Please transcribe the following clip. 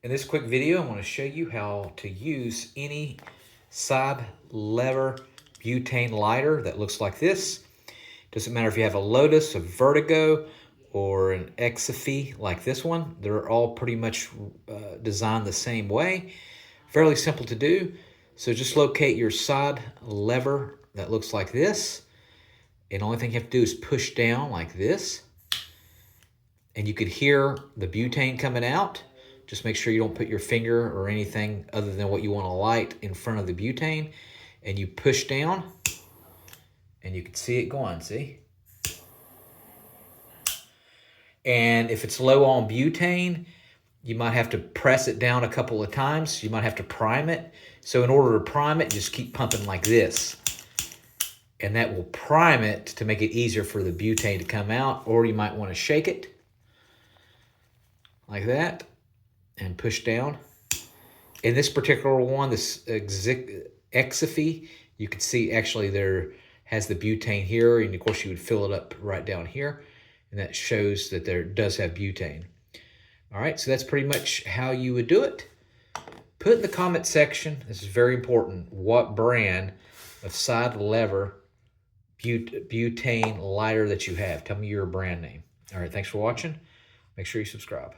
In this quick video, I want to show you how to use any side lever butane lighter that looks like this. Doesn't matter if you have a Lotus, a Vertigo, or an XIFEI like this one. They're all pretty much designed the same way. Fairly simple to do. So just locate your side lever that looks like this. And the only thing you have to do is push down like this. And you could hear the butane coming out. Just make sure you don't put your finger or anything other than what you want to light in front of the butane. And you push down, and you can see it going, see? And if it's low on butane, you might have to press it down a couple of times. You might have to prime it. So in order to prime it, just keep pumping like this. And that will prime it to make it easier for the butane to come out. Or you might want to shake it like that and push down. In this particular one, this XIFEI, you can see actually there has the butane here, and of course you would fill it up right down here, and that shows that there does have butane. All right, so that's pretty much how you would do it. Put in the comment section, this is very important, what brand of side lever butane lighter that you have. Tell me your brand name. All right, thanks for watching. Make sure you subscribe.